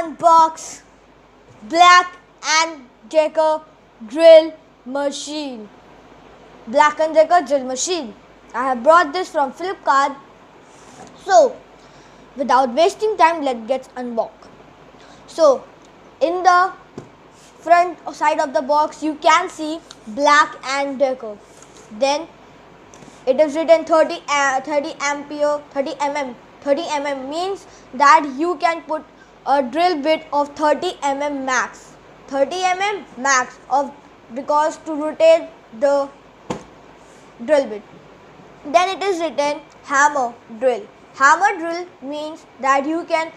unbox black&decker drill machine. Black&decker drill machine. I have brought this from Flipkart. So, without wasting time, let's get unboxed. So, in the front side of the box, you can see Black&decker. Then it is written 30 ampere, 30 mm. 30 mm means that you can put a drill bit of 30 mm max. 30 mm max of because to rotate the drill bit. Then it is written hammer drill. Hammer drill means that you can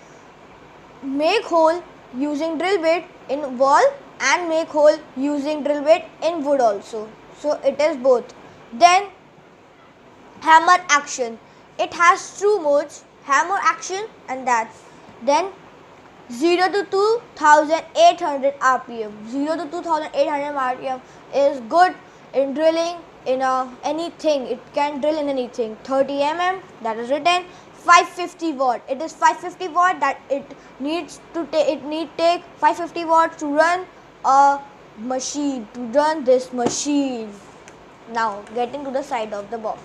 make hole using drill bit in wall and make hole using drill bit in wood also. So it is both. Then hammer action. It has two modes, hammer action and that. Then 0 to 2800 rpm. 0 to 2800 rpm is good in drilling in anything. It can drill in anything. 30 mm, that is written. 550 watt. It is 550 watt that it needs to take 550 watts to run a machine, to run this machine. Now getting to the side of the box.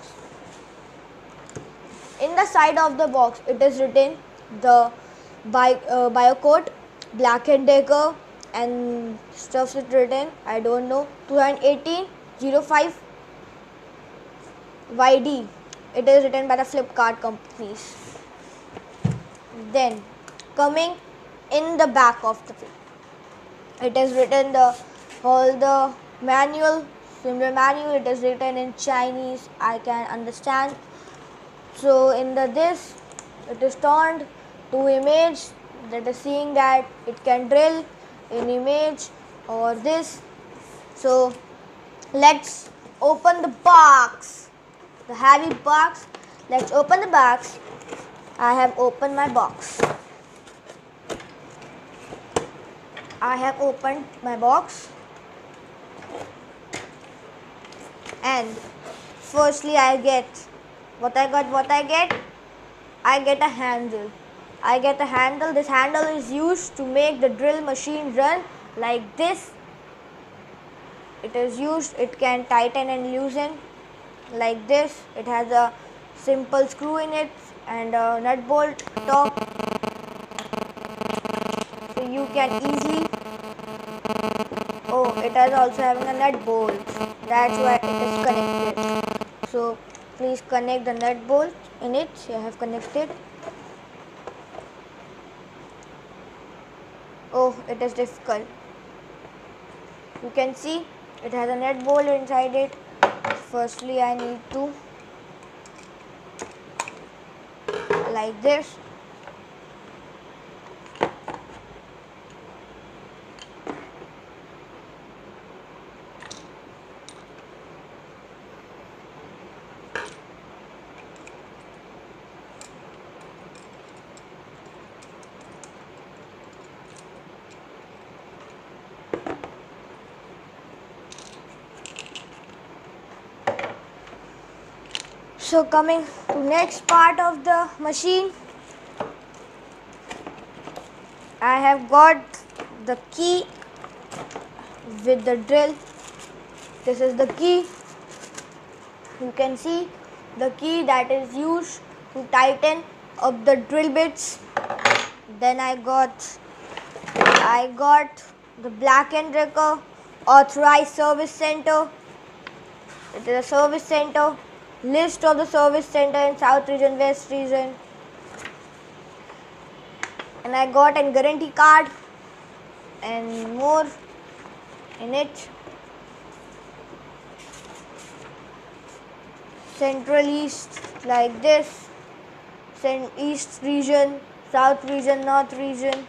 In the side of the box, it is written the Biocoat, Black&decker and stuff is written, I don't know, 2018-05 YD. It is written by the Flipkart companies. Then coming in the back of the flip, it is written all the manual, similar manual. It is written in Chinese, I can understand. So in this, it is turned to image, that is seeing that it can drill in image or this. So let's open the box, the heavy box. Let's open the box. I have opened my box. I have opened my box, and firstly I get what I get. I get a handle. This handle is used to make the drill machine run like this. It is used, it can tighten and loosen like this. It has a simple screw in it and a nut bolt top. So you can easily, it is also having a nut bolt. That's why it is connected. So please connect the nut bolt in it. I have connected. Oh, it is difficult. You can see it has a nut bolt inside it. Firstly, I need to like this. So coming to next part of the machine, I have got the key with the drill. This is the key. You can see the key that is used to tighten up the drill bits. Then I got the Black&decker authorized service center. It is a service center. List of the service center in South region, West region. And I got a guarantee card and more in it. Central East like this. East region, South region, North region.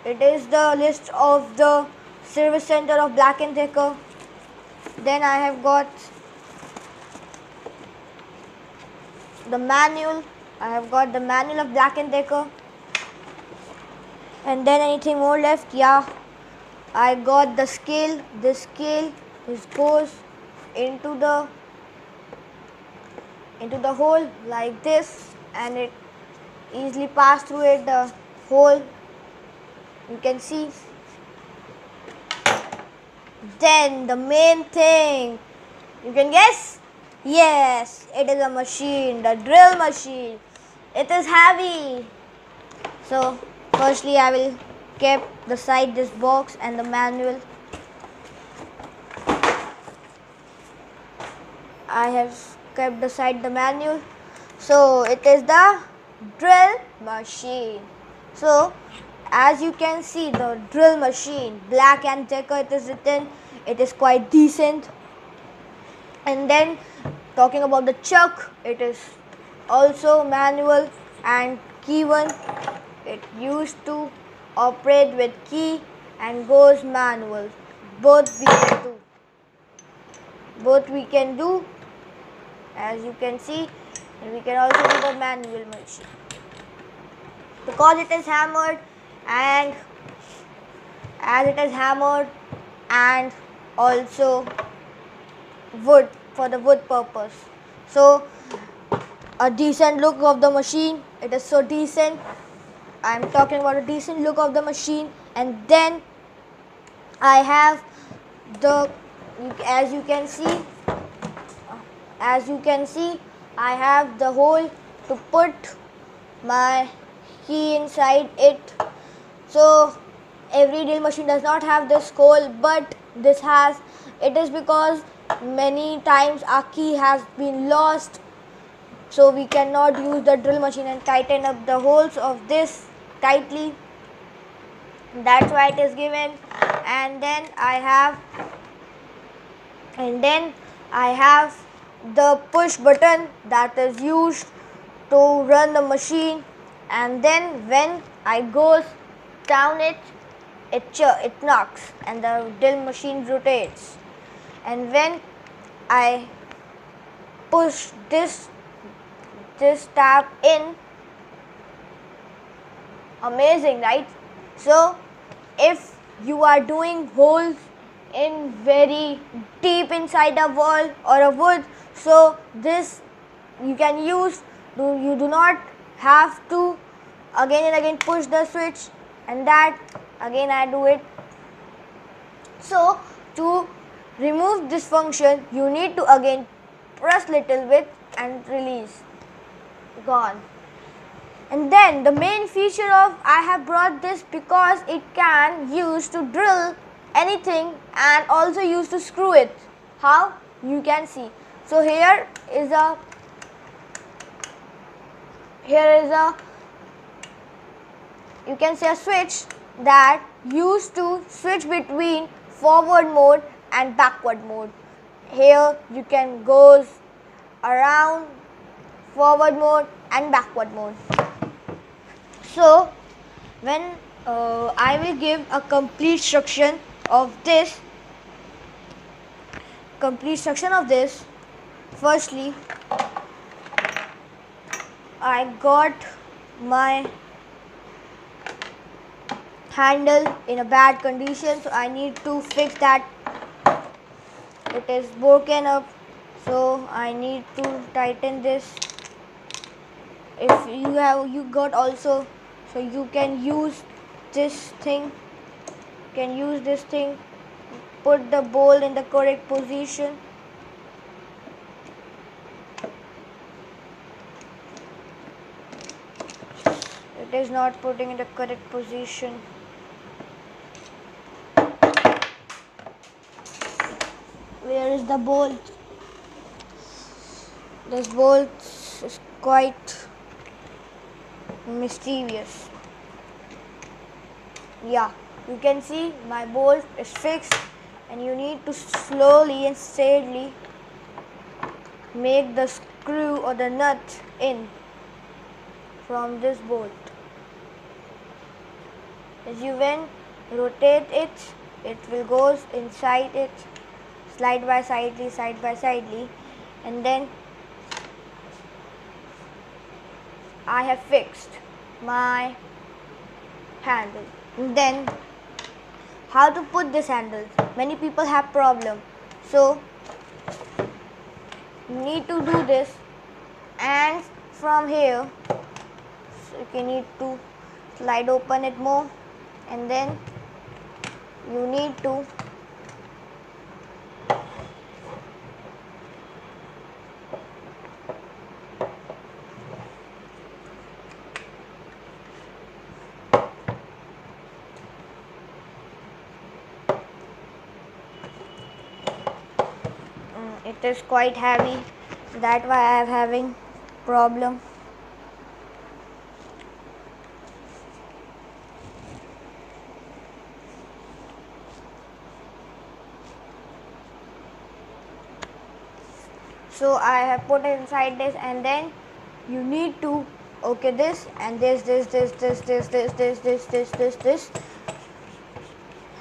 It is the list of the service center of Black&decker. Then I have got the manual. I have got the manual of Black&decker. And then anything more left? Yeah, I got the scale. This scale goes into the hole like this, and it easily pass through it the hole, you can see. Then the main thing, you can guess? Yes, it is a machine, the drill machine. It is heavy. So firstly I will keep beside this box and the manual. I have kept beside the manual. So it is the drill machine. So as you can see, the drill machine, Black and Decker it is written, it is quite decent. And then talking about the chuck, it is also manual and key one. It used to operate with key and goes manual. Both we can do, as you can see, and we can also do the manual machine because it is hammered, and as it is hammered and also wood for the wood purpose. So a decent look of the machine, it is so decent. I am talking about a decent look of the machine. And then I have the, as you can see, I have the hole to put my key inside it. So every drill machine does not have this hole, but this has. It is because many times our key has been lost, so we cannot use the drill machine and tighten up the holes of this tightly. That's why it is given. And then I have the push button that is used to run the machine, and then when I goes down it knocks and the drill machine rotates. And when I push this tab in, amazing, right? So if you are doing holes in very deep inside a wall or a wood, so this you can use. You do not have to again and again push the switch, and that again I do it. So to remove this function, you need to again press little bit and release. Gone. And then the main feature of I have brought this because it can use to drill anything and also use to screw it. How? You can see. So here is a you can say a switch that used to switch between forward mode and backward mode. Here you can go around forward mode and backward mode. So when I will give a complete instruction of this. Firstly, I got my handle in a bad condition, so I need to fix that. It is broken up, so I need to tighten this. If you got also, so you can use this thing. Put the bolt in the correct position. It is not putting in the correct position. Where is the bolt? This bolt is quite mysterious. Yeah, you can see my bolt is fixed, and you need to slowly and steadily make the screw or the nut in from this bolt. As you rotate it, it will go inside it side by sidely, and then I have fixed my handle. And then how to put this handle? Many people have problem, so you need to do this, and from here, so you need to slide open it more, and then you need to it is quite heavy, that's why I am having problem. So I have put it inside this, and then you need to okay this and this,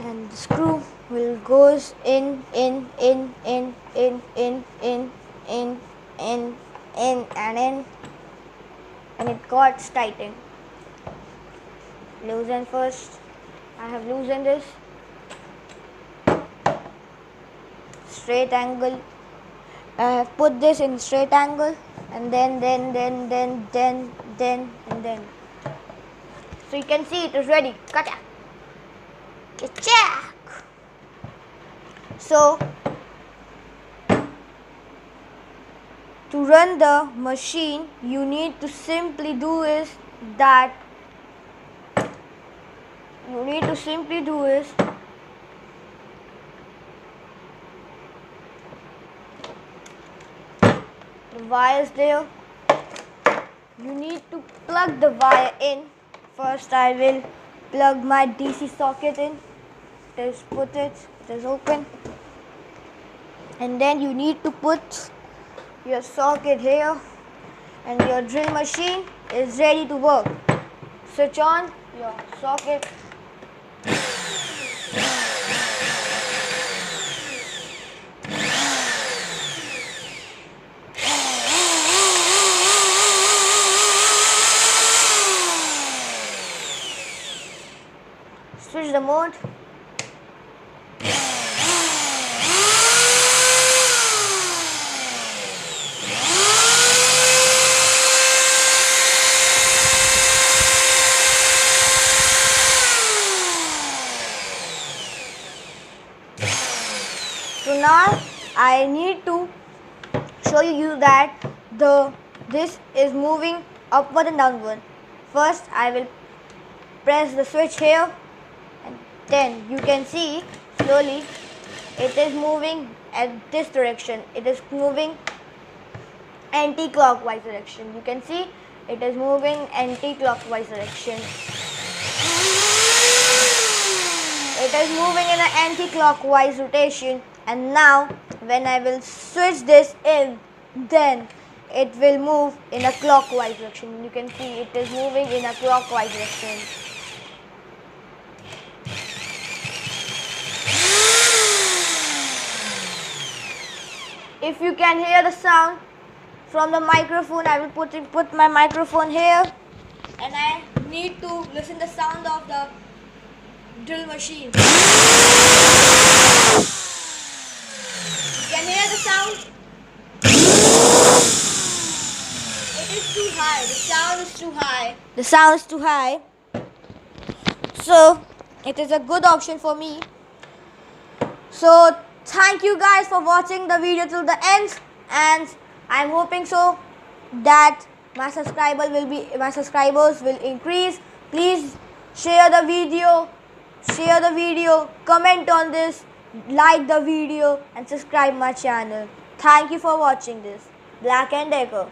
and the screw will goes in and it got tightened. Loosen first. I have loosened this. Straight angle. I have put this in straight angle, and then. So you can see it is ready. Kacha. Check. So to run the machine, you need to simply do is that the wire is there. You need to plug the wire in. First I will plug my DC socket in. Just put it, it is open. And then you need to put your socket here, and your drill machine is ready to work. Switch on your socket. Switch the mode. So now I need to show you that this is moving upward and downward. First I will press the switch here, and then you can see slowly it is moving at this direction. It is moving anti-clockwise direction. You can see it is moving anti-clockwise direction. It is moving in an anti-clockwise rotation, and now when I will switch this in, then it will move in a clockwise direction. You can see it is moving in a clockwise direction. If you can hear the sound from the microphone, I will put my microphone here, and I need to listen the sound of the drill machine. You can hear the sound. It is too high. The sound is too high. The sound is too high. So it is a good option for me. So thank you guys for watching the video till the end, and I'm hoping so that my subscribers will increase. Please share the video, comment on this, like the video, and subscribe my channel. Thank you for watching this. Black and Decker.